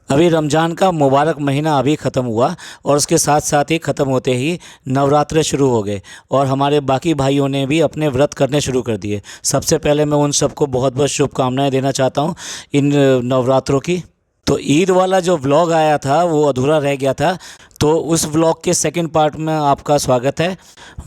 अभी रमज़ान का मुबारक महीना अभी ख़त्म हुआ और उसके साथ साथ ही ख़त्म होते ही नवरात्र शुरू हो गए और हमारे बाकी भाइयों ने भी अपने व्रत करने शुरू कर दिए। सबसे पहले मैं उन सबको बहुत बहुत शुभकामनाएं देना चाहता हूं इन नवरात्रों की। तो ईद वाला जो व्लॉग आया था वो अधूरा रह गया था, तो उस व्लॉग के सेकंड पार्ट में आपका स्वागत है।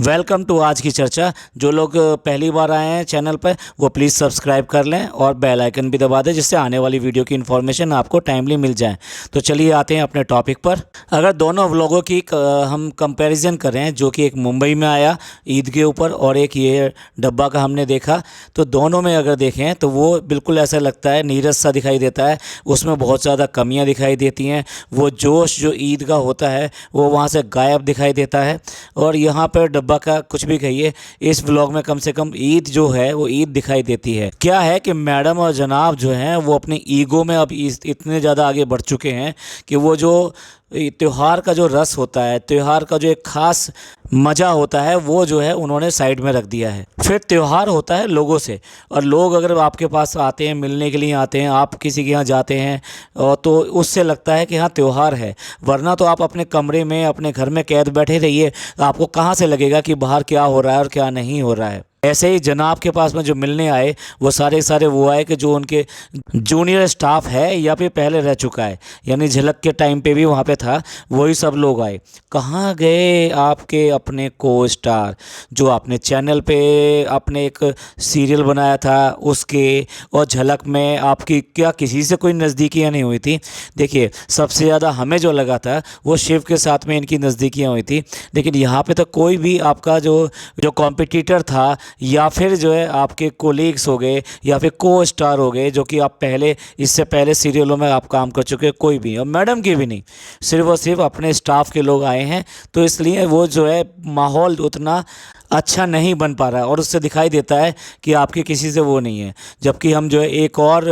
वेलकम टू आज की चर्चा। जो लोग पहली बार आए हैं चैनल पर वो प्लीज़ सब्सक्राइब कर लें और बेल आइकन भी दबा दें, जिससे आने वाली वीडियो की इन्फॉर्मेशन आपको टाइमली मिल जाए। तो चलिए आते हैं अपने टॉपिक पर। अगर दोनों व्लॉगों की हम कंपैरिजन करें, जो कि एक मुंबई में आया ईद के ऊपर और एक ये डब्बा का हमने देखा, तो दोनों में अगर देखें तो वो बिल्कुल ऐसा लगता है, नीरस सा दिखाई देता है। उसमें बहुत ज़्यादा कमियाँ दिखाई देती हैं। वो जोश जो ईद का होता है वो वहाँ से गायब दिखाई देता है। और यहाँ पर डब्बा का कुछ भी कहिए, इस व्लॉग में कम से कम ईद जो है वो ईद दिखाई देती है। क्या है कि मैडम और जनाब जो हैं वो अपनी ईगो में अब इतने ज़्यादा आगे बढ़ चुके हैं कि वो जो त्यौहार का जो रस होता है, त्यौहार का जो एक ख़ास मज़ा होता है, वो जो है उन्होंने साइड में रख दिया है। फिर त्यौहार होता है लोगों से, और लोग अगर आपके पास आते हैं, मिलने के लिए आते हैं, आप किसी के यहाँ जाते हैं और तो उससे लगता है कि हाँ त्यौहार है। वरना तो आप अपने कमरे में अपने घर में कैद बैठे रहिए, तो आपको कहाँ से लगेगा कि बाहर क्या हो रहा है और क्या नहीं हो रहा है। ऐसे ही जनाब के पास में जो मिलने आए वो सारे वो आए कि जो उनके जूनियर स्टाफ है या फिर पहले रह चुका है, यानी झलक के टाइम पे भी वहाँ पे था, वही सब लोग आए। कहाँ गए आपके अपने को स्टार जो आपने चैनल पे आपने एक सीरियल बनाया था उसके, और झलक में आपकी क्या किसी से कोई नज़दीकियाँ नहीं हुई थी? देखिए, सबसे ज़्यादा हमें जो लगा था वो शिव के साथ में इनकी नज़दीकियाँ हुई थी, लेकिन यहाँ पे तो कोई भी आपका जो कॉम्पिटिटर था या फिर जो है आपके कोलीग्स हो गए या फिर को स्टार हो गए, जो कि आप पहले इससे पहले सीरियलों में आप काम कर चुके, कोई भी, और मैडम की भी नहीं, सिर्फ और सिर्फ अपने स्टाफ के लोग आए हैं। तो इसलिए वो जो है माहौल उतना अच्छा नहीं बन पा रहा है और उससे दिखाई देता है कि आपके किसी से वो नहीं है। जबकि हम जो है एक और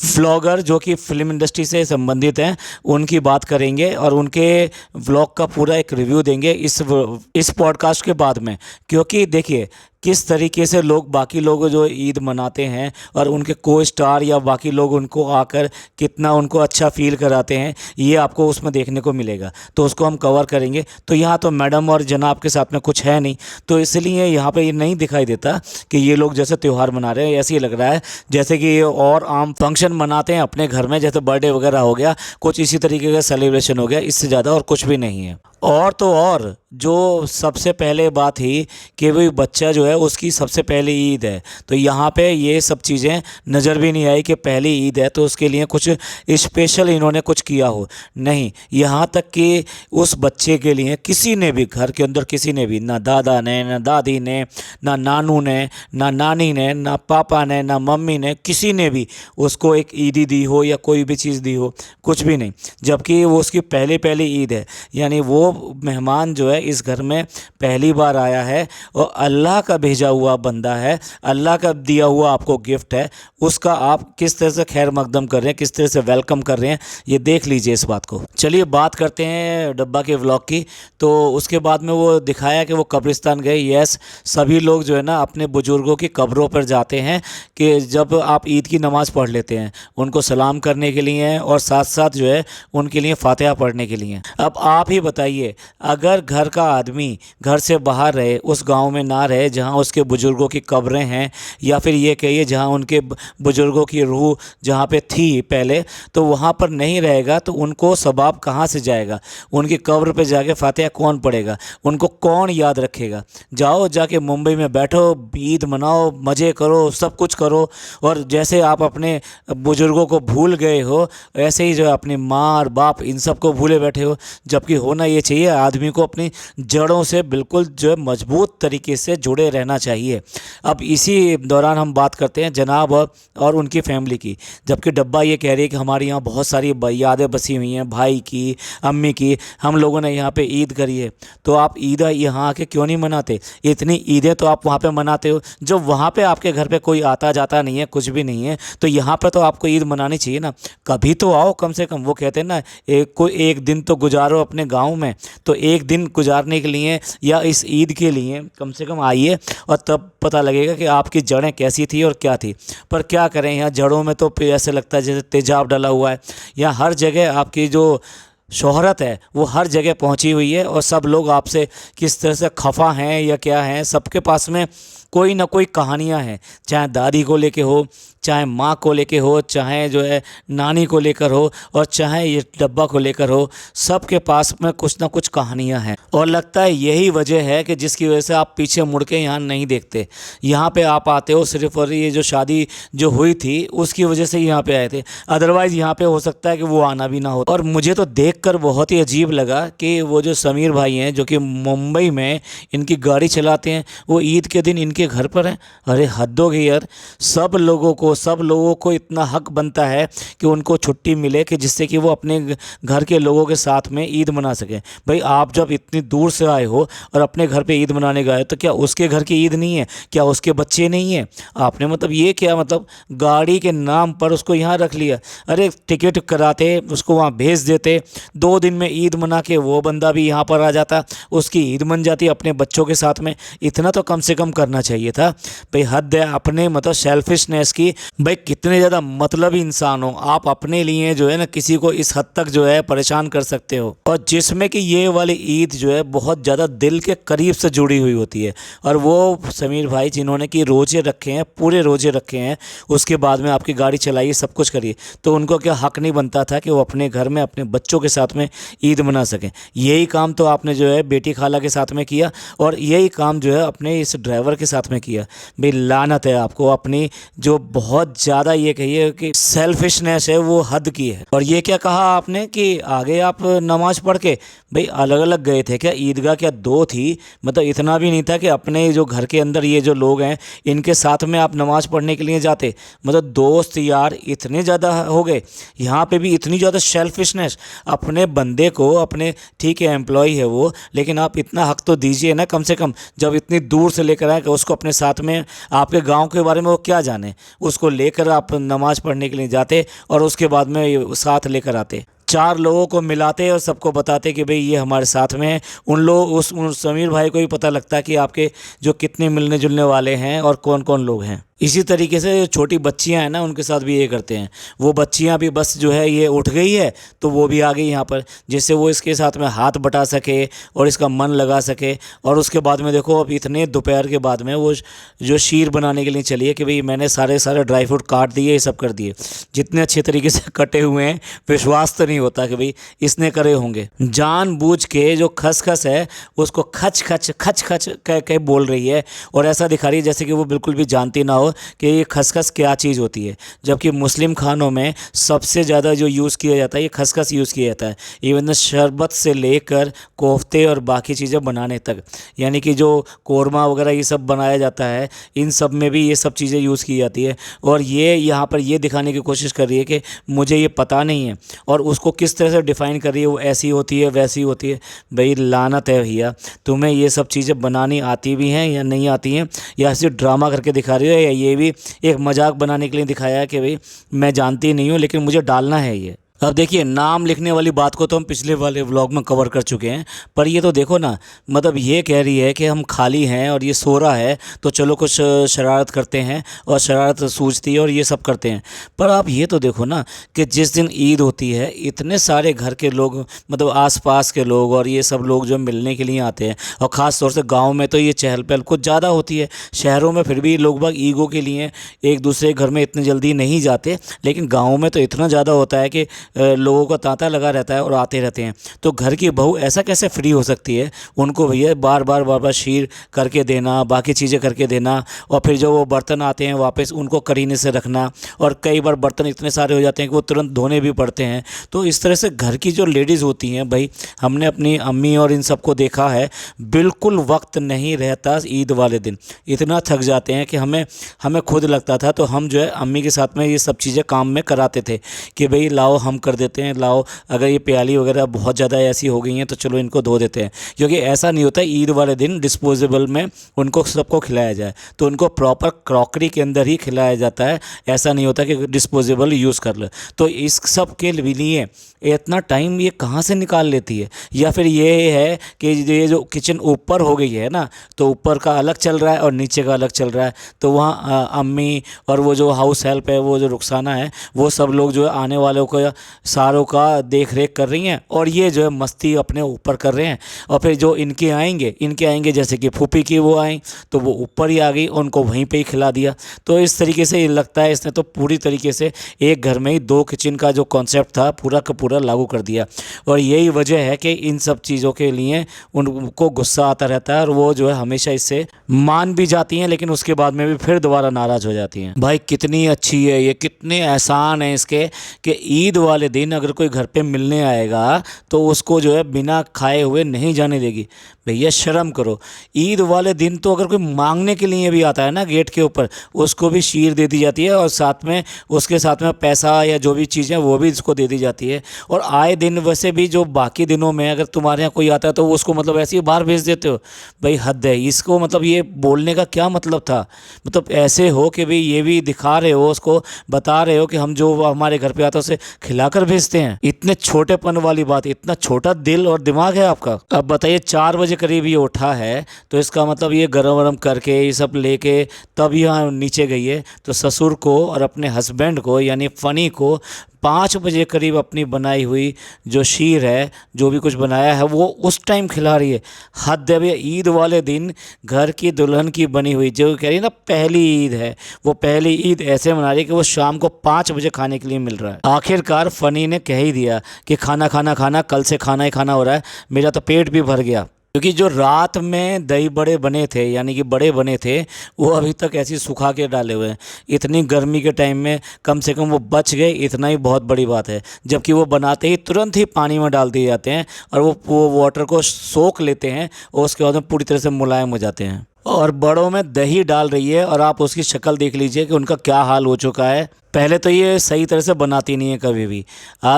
व्लॉगर जो कि फ़िल्म इंडस्ट्री से संबंधित हैं उनकी बात करेंगे और उनके व्लॉग का पूरा एक रिव्यू देंगे इस पॉडकास्ट के बाद में। क्योंकि देखिए किस तरीके से लोग बाकी लोग जो ईद मनाते हैं और उनके को स्टार या बाकी लोग उनको आकर कितना उनको अच्छा फील कराते हैं, ये आपको उसमें देखने को मिलेगा। तो उसको हम कवर करेंगे। तो यहाँ तो मैडम और जनाब के साथ में कुछ है नहीं, तो इसलिए यहाँ पे ये नहीं दिखाई देता कि ये लोग जैसे त्यौहार मना रहे हैं। ऐसे ही लग रहा है जैसे कि ये और आम फंक्शन मनाते हैं अपने घर में, जैसे बर्थडे वगैरह हो गया, कुछ इसी तरीके का सेलिब्रेशन हो गया, इससे ज़्यादा और कुछ भी नहीं है। और तो और जो सबसे पहले बात ही कि वही बच्चा जो है उसकी सबसे पहली ईद है, तो यहाँ पे ये सब चीज़ें नज़र भी नहीं आई कि पहली ईद है तो उसके लिए कुछ स्पेशल इन्होंने कुछ किया हो। नहीं, यहाँ तक कि उस बच्चे के लिए किसी ने भी, घर के अंदर किसी ने भी, ना दादा ने, ना दादी ने, ना नानू ने, ना नानी ने, ना पापा ने, ना मम्मी ने, किसी ने भी उसको एक ईदी दी हो या कोई भी चीज़ दी हो, कुछ भी नहीं। जबकि वो उसकी पहली ईद है, यानी वो मेहमान जो है इस घर में पहली बार आया है और अल्लाह का भेजा हुआ बंदा है, अल्लाह का दिया हुआ आपको गिफ्ट है, उसका आप किस तरह से खैर मकदम कर रहे हैं, किस तरह से वेलकम कर रहे हैं, ये देख लीजिए इस बात को। चलिए बात करते हैं डब्बा के व्लॉग की। तो उसके बाद में वो दिखाया कि वो कब्रिस्तान गए। यस, सभी लोग जो है ना अपने बुज़ुर्गों की कब्रों पर जाते हैं कि जब आप ईद की नमाज़ पढ़ लेते हैं उनको सलाम करने के लिए और साथ साथ जो है उनके लिए फातिहा पढ़ने के लिए। अब आप ही बताइए, अगर घर का आदमी घर से बाहर रहे, उस गांव में ना रहे जहां उसके बुज़ुर्गों की कब्रें हैं, या फिर ये कहिए जहां उनके बुज़ुर्गों की रूह जहां पे थी पहले, तो वहां पर नहीं रहेगा तो उनको सवाब कहां से जाएगा? उनकी कब्र पे जाके फातिहा कौन पढ़ेगा? उनको कौन याद रखेगा? जाओ जाके मुंबई में बैठो, ईद मनाओ, मज़े करो, सब कुछ करो, और जैसे आप अपने बुज़ुर्गों को भूल गए हो ऐसे ही जो है अपनी माँ और बाप इन सब को भूले बैठे हो। जबकि होना ये चाहिए आदमी को अपनी जड़ों से बिल्कुल जो है मजबूत तरीके से जुड़े रहना चाहिए। अब इसी दौरान हम बात करते हैं जनाब और उनकी फैमिली की। जबकि डब्बा ये कह रही है कि हमारे यहाँ बहुत सारी यादें बसी हुई हैं, भाई की, अम्मी की, हम लोगों ने यहाँ पे ईद करी है। तो आप ईद यहाँ आके क्यों नहीं मनाते? इतनी ईदें तो आप वहाँ पे मनाते हो, जो वहाँ पे आपके घर पे कोई आता जाता नहीं है, कुछ भी नहीं है, तो यहाँ पे तो आपको ईद मनानी चाहिए ना। कभी तो आओ कम से कम। वो कहते हैं ना, एक दिन तो गुजारो अपने गाँव में। हैं तो एक दिन गुजारने के लिए या इस ईद के लिए कम से कम आइए, और तब पता लगेगा कि आपकी जड़ें कैसी थी और क्या थी। पर क्या करें, यहाँ जड़ों में तो फिर ऐसे लगता है जैसे तेजाब डाला हुआ है। यहाँ हर जगह आपकी जो शोहरत है वो हर जगह पहुंची हुई है, और सब लोग आपसे किस तरह से खफा हैं या क्या हैं, सबके पास में कोई ना कोई कहानियां हैं, चाहे दादी को लेके हो, चाहे माँ को लेके हो, चाहे जो है नानी को लेकर हो, और चाहे ये डब्बा को लेकर हो, सबके पास में कुछ ना कुछ कहानियां हैं। और लगता है यही वजह है कि जिसकी वजह से आप पीछे मुड़ के यहाँ नहीं देखते। यहाँ पे आप आते हो सिर्फ और ये जो शादी जो हुई थी उसकी वजह से यहाँ पे आए थे, अदरवाइज़ यहाँ पे हो सकता है कि वो आना भी ना हो। और मुझे तो देखकर बहुत ही अजीब लगा कि वो जो समीर भाई हैं जो कि मुंबई में इनकी गाड़ी चलाते हैं, वो ईद के दिन इनके घर पर हैं। अरे हद हो गई यार। सब लोगों को इतना हक बनता है कि उनको छुट्टी मिले कि जिससे कि वो अपने घर के लोगों के साथ में ईद मना सकें। भाई आप जब इतनी दूर से आए हो और अपने घर पे ईद मनाने गए तो क्या उसके घर की ईद नहीं है? क्या उसके बच्चे नहीं हैं? आपने मतलब ये क्या, मतलब गाड़ी के नाम पर उसको यहाँ रख लिया। अरे टिकट कराते, उसको वहाँ भेज देते, 2 दिन में ईद मना के वो बंदा भी यहाँ पर आ जाता, उसकी ईद मन जाती अपने बच्चों के साथ में। इतना तो कम से कम करना चाहिए था। भाई हद है अपने मतलब सेल्फिशनेस की। भाई कितने ज़्यादा मतलबी इंसान हो आप, अपने लिए जो है ना किसी को इस हद तक जो है परेशान कर सकते हो। और जिसमें कि ये वाली ईद जो है बहुत ज़्यादा दिल के करीब से जुड़ी हुई होती है। और वो समीर भाई जिन्होंने कि रोज़े रखे हैं, पूरे रोज़े रखे हैं, उसके बाद में आपकी गाड़ी चलाइए, सब कुछ करिए, तो उनको क्या हक नहीं बनता था कि वो अपने घर में अपने बच्चों के साथ में ईद मना सकें? यही काम तो आपने जो है बेटी खाला के साथ में किया, और यही काम जो है अपने इस ड्राइवर के साथ में किया। भाई लानत है आपको, अपनी जो बहुत ज़्यादा ये कहिए कि सेल्फिशनेस है वो हद की है। और ये क्या कहा आपने कि आगे आप नमाज पढ़ के, भाई अलग अलग गए थे क्या? ईदगाह क्या 2 थी? मतलब इतना भी नहीं था कि अपने जो घर के अंदर ये जो लोग हैं इनके साथ में आप नमाज पढ़ने के लिए जाते? मतलब दोस्त यार इतने ज़्यादा हो गए। यहाँ पे भी इतनी ज़्यादा सेल्फिशनेस अपने बंदे को, अपने ठीक है एम्प्लॉय है वो, लेकिन आप इतना हक तो दीजिए ना कम से कम। जब इतनी दूर से लेकर आए कि उसको अपने साथ में, आपके गांव के बारे में वो क्या जाने, उसको लेकर आप नमाज पढ़ने के लिए जाते और उसके बाद में साथ लेकर आते, 4 लोगों को मिलाते और सबको बताते कि भाई ये हमारे साथ में है। उन समीर भाई को ही पता लगता है कि आपके जो कितने मिलने जुलने वाले हैं और कौन कौन लोग हैं। इसी तरीके से जो छोटी बच्चियां हैं ना उनके साथ भी ये करते हैं। वो बच्चियां भी बस जो है ये उठ गई है तो वो भी आ गई यहाँ पर, जिससे वो इसके साथ में हाथ बटा सके और इसका मन लगा सके। और उसके बाद में देखो अब इतने दोपहर के बाद में वो जो शीर बनाने के लिए चली है कि भाई मैंने सारे ड्राई फ्रूट काट दिए, ये सब कर दिए, जितने अच्छे तरीके से कटे हुए हैं, विश्वास तो नहीं होता कि भाई इसने करे होंगे। जानबूझ के जो खसखस है उसको खच खच कह के बोल रही है और ऐसा दिखा रही है जैसे कि वो बिल्कुल भी जानती ना हो कि ये खसखस क्या चीज़ होती है। जबकि मुस्लिम खानों में सबसे ज़्यादा जो यूज़ किया जाता है ये खसखस यूज़ किया जाता है, इवन शरबत से लेकर कोफ्ते और बाकी चीज़ें बनाने तक, यानी कि जो कोरमा वगैरह ये सब बनाया जाता है इन सब में भी ये सब चीज़ें यूज़ की जाती है। और ये यहाँ पर ये दिखाने की कोशिश कर रही है कि मुझे ये पता नहीं है, और उसको किस तरह से डिफ़ाइन कर रही है, वो ऐसी होती है वैसी होती है। भाई लानत है भैया, तुम्हें ये सब चीज़ें बनानी आती भी हैं या नहीं आती हैं, या सिर्फ ड्रामा करके दिखा रही हो, या ये भी एक मजाक बनाने के लिए दिखाया है कि भाई मैं जानती नहीं हूँ लेकिन मुझे डालना है ये। अब देखिए नाम लिखने वाली बात को तो हम पिछले वाले व्लॉग में कवर कर चुके हैं, पर ये तो देखो ना, मतलब ये कह रही है कि हम खाली हैं और ये सो रहा है तो चलो कुछ शरारत करते हैं, और शरारत सूझती है और ये सब करते हैं। पर आप ये तो देखो ना कि जिस दिन ईद होती है इतने सारे घर के लोग, मतलब आसपास के लोग और ये सब लोग जो मिलने के लिए आते हैं, और ख़ास तौर से गाँव में तो ये चहल पहल कुछ ज़्यादा होती है। शहरों में फिर भी लोग बाग ईगो के लिए एक दूसरे घर में इतने जल्दी नहीं जाते, लेकिन गाँव में तो इतना ज़्यादा होता है कि लोगों का तांता लगा रहता है और आते रहते हैं। तो घर की बहू ऐसा कैसे फ्री हो सकती है? उनको भैया बार बार शीर करके देना, बाकी चीज़ें करके देना, और फिर जो वो बर्तन आते हैं वापस उनको करीने से रखना, और कई बार बर्तन इतने सारे हो जाते हैं कि वो तुरंत धोने भी पड़ते हैं। तो इस तरह से घर की जो लेडीज़ होती हैं, भाई हमने अपनी अम्मी और इन सबको देखा है, बिल्कुल वक्त नहीं रहता ईद वाले दिन, इतना थक जाते हैं कि हमें खुद लगता था, तो हम जो है अम्मी के साथ में ये सब चीज़ें काम में कराते थे कि भाई लाओ हम कर देते हैं, लाओ अगर ये प्याली वगैरह बहुत ज़्यादा ऐसी हो गई हैं तो चलो इनको धो देते हैं। क्योंकि ऐसा नहीं होता ईद वाले दिन डिस्पोजेबल में उनको सबको खिलाया जाए, तो उनको प्रॉपर क्रॉकरी के अंदर ही खिलाया जाता है। ऐसा नहीं होता कि डिस्पोजेबल यूज़ कर ले। तो इस सब के लिए इतना टाइम ये कहाँ से निकाल लेती है? या फिर ये है कि ये जो किचन ऊपर हो गई है ना, तो ऊपर का अलग चल रहा है और नीचे का अलग चल रहा है, तो वहाँ अम्मी और वो जो हाउस हेल्प है, वो जो रुखसाना है, वो सब लोग जो है आने वालों को सारों का देख रेख कर रही हैं और ये जो है मस्ती अपने ऊपर कर रहे हैं। और फिर जो इनके आएंगे जैसे कि फूफी की वो आई तो वो ऊपर ही आ गई, उनको वहीं पे ही खिला दिया। तो इस तरीके से ये लगता है इसने तो पूरी तरीके से एक घर में ही 2 किचन का जो कॉन्सेप्ट था पूरा का पूरा लागू कर दिया। और यही वजह है कि इन सब चीज़ों के लिए उनको गुस्सा आता रहता है और वो जो है हमेशा इससे मान भी जाती हैं, लेकिन उसके बाद में भी फिर दोबारा नाराज़ हो जाती हैं। भाई कितनी अच्छी है ये, कितने एहसान है इसके कि ईद वाले दिन अगर कोई घर पे मिलने आएगा तो उसको जो है बिना खाए हुए नहीं जाने देगी। भैया शर्म करो, ईद वाले दिन तो अगर कोई मांगने के लिए भी आता है ना गेट के ऊपर, उसको भी शीर दे दी जाती है और साथ में उसके साथ में पैसा या जो भी चीज़ें वो भी इसको दे दी जाती है। और आए दिन वैसे भी जो बाकी दिनों में अगर तुम्हारे यहाँ कोई आता है तो उसको मतलब ऐसे ही बाहर भेज देते हो। भाई हद है। इसको मतलब ये बोलने का क्या मतलब था? मतलब ऐसे हो कि भाई ये भी दिखा रहे हो, उसको बता रहे हो कि हम जो हमारे घर पे आता है उसे खिलाकर भेजते हैं। इतने छोटेपन वाली बात, इतना छोटा दिल और दिमाग है आपका। अब बताइए 4 बजे करीब ये उठा है तो इसका मतलब ये गरम वरम करके ये सब लेके तब यहाँ नीचे गई है। तो ससुर को और अपने हस्बैंड को यानी फ़नी को 5 बजे करीब अपनी बनाई हुई जो शीर है, जो भी कुछ बनाया है, वो उस टाइम खिला रही है। हद है भैया। ईद वाले दिन घर की दुल्हन की बनी हुई जो कह रही है ना पहली ईद है, वो पहली ईद ऐसे मना रही है कि वो शाम को 5 बजे खाने के लिए मिल रहा है। आखिरकार फ़नी ने कह ही दिया कि खाना खाना खाना, कल से खाना ही खाना हो रहा है, मेरा तो पेट भी भर गया। क्योंकि जो रात में दही बड़े बने थे यानी कि बड़े बने थे वो अभी तक ऐसे सुखा के डाले हुए हैं। इतनी गर्मी के टाइम में कम से कम वो बच गए, इतना ही बहुत बड़ी बात है। जबकि वो बनाते ही तुरंत ही पानी में डाल दिए जाते हैं और वो वाटर को सोख लेते हैं और उसके बाद में पूरी तरह से मुलायम हो जाते हैं। और बड़ों में दही डाल रही है और आप उसकी शक्ल देख लीजिए कि उनका क्या हाल हो चुका है। पहले तो ये सही तरह से बनाती नहीं है कभी भी।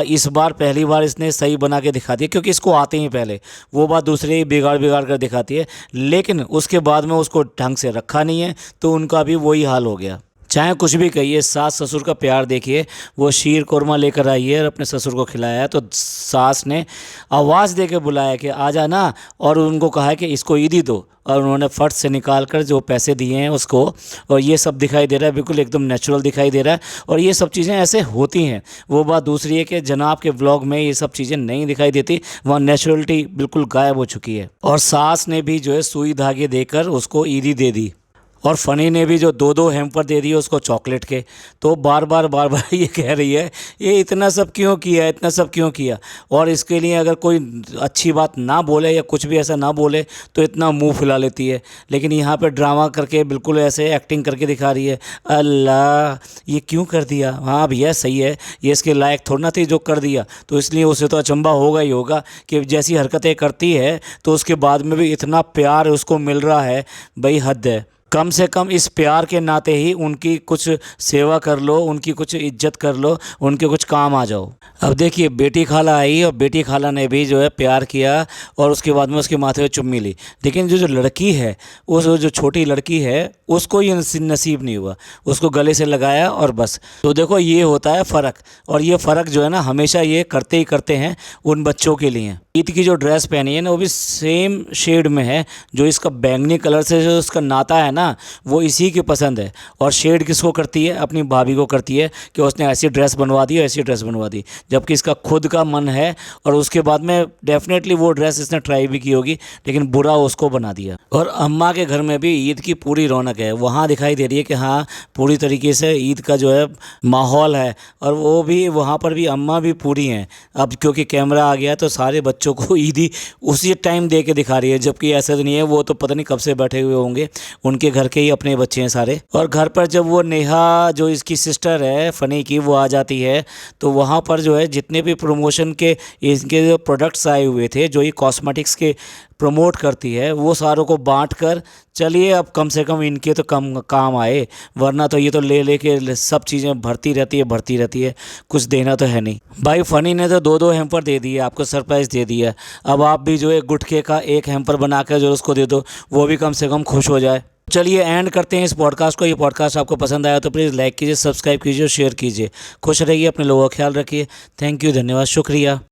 इस बार पहली बार इसने सही बना के दिखा दिया, क्योंकि इसको आते ही पहले, वो बात दूसरे ही बिगाड़ बिगाड़ कर दिखाती है। लेकिन उसके बाद में उसको ढंग से रखा नहीं है तो उनका भी वही हाल हो गया। चाहे कुछ भी कहिए, सास ससुर का प्यार देखिए। वो शीर कोरमा लेकर आई है और अपने ससुर को खिलाया है तो सास ने आवाज़ दे के बुलाया कि आ जा ना, और उनको कहा है कि इसको ईदी दो। और उन्होंने फट से निकाल कर जो पैसे दिए हैं उसको, और ये सब दिखाई दे रहा है, बिल्कुल एकदम नेचुरल दिखाई दे रहा है। और ये सब चीज़ें ऐसे होती हैं। वो बात दूसरी है कि जनाब के व्लॉग में ये सब चीज़ें नहीं दिखाई देती, वहाँ नेचुरलिटी बिल्कुल गायब हो चुकी है। और सास ने भी जो है सुई धागे देकर उसको ईदी दे दी। और फ़नी ने भी जो 2-2 हैम्पर दे दिए उसको चॉकलेट के। तो बार बार ये कह रही है ये इतना सब क्यों किया, इतना सब क्यों किया। और इसके लिए अगर कोई अच्छी बात ना बोले या कुछ भी ऐसा ना बोले तो इतना मुंह फुला लेती है। लेकिन यहाँ पे ड्रामा करके बिल्कुल ऐसे एक्टिंग करके दिखा रही है। अल्लाह, ये क्यों कर दिया? हाँ भैया सही है, ये इसके लायक थोड़ा ना थी जो कर दिया, तो इसलिए उसे तो अचंभा होगा ही होगा कि जैसी हरकतें करती है तो उसके बाद में भी इतना प्यार उसको मिल रहा है। भाई हद है। कम से कम इस प्यार के नाते ही उनकी कुछ सेवा कर लो, उनकी कुछ इज्जत कर लो, उनके कुछ काम आ जाओ। अब देखिए बेटी खाला आई और बेटी खाला ने भी जो है प्यार किया और उसके बाद में उसके माथे पे चुम्मी ली। लेकिन जो लड़की है, उस जो छोटी लड़की है, उसको ये नसीब नहीं हुआ। उसको गले से लगाया और बस। तो देखो ये होता है फ़र्क। और ये फ़र्क जो है ना हमेशा ये करते ही करते हैं उन बच्चों के लिए। ईद की जो ड्रेस पहनी है ना वो भी सेम शेड में है। जो इसका बैंगनी कलर से जो उसका नाता है ना वो इसी की पसंद है। और शेड किसको करती है? अपनी भाभी को करती है कि उसने ऐसी ड्रेस बनवा दी, ऐसी ड्रेस बनवा दी। जबकि इसका खुद का मन है और उसके बाद में डेफिनेटली वो ड्रेस इसने ट्राई भी की होगी, लेकिन बुरा उसको बना दिया। और अम्मा के घर में भी ईद की पूरी रौनक है। वहाँ दिखाई दे रही है कि हाँ पूरी तरीके से ईद का जो है माहौल है। और वो भी वहाँ पर भी अम्मा भी पूरी हैं। अब क्योंकि कैमरा आ गया तो सारे बच्चों को ईदी उसी टाइम दे के दिखा रही है, जबकि ऐसा तो नहीं है। वो तो पता नहीं कब से बैठे हुए होंगे, उनके इनके घर के ही अपने बच्चे हैं सारे। और घर पर जब वो नेहा जो इसकी सिस्टर है फ़नी की वो आ जाती है तो वहाँ पर जो है जितने भी प्रमोशन के इनके जो प्रोडक्ट्स आए हुए थे जो ये कॉस्मेटिक्स के प्रमोट करती है वो सारों को बांट कर चलिए अब कम से कम इनके तो कम काम आए, वरना तो ये तो ले लेके सब चीज़ें भरती रहती है, कुछ देना तो है नहीं। भाई फ़नी ने तो 2-2 हैम्पर दे दिए, आपको सरप्राइज़ दे दिया। अब आप भी जो है गुटखे का एक हैम्पर बना कर जो उसको दे दो, वो भी कम से कम खुश हो जाए। चलिए एंड करते हैं इस पॉडकास्ट को। ये पॉडकास्ट आपको पसंद आया तो प्लीज़ लाइक कीजिए, सब्सक्राइब कीजिए और शेयर कीजिए। खुश रहिए, अपने लोगों का ख्याल रखिए। थैंक यू, धन्यवाद, शुक्रिया।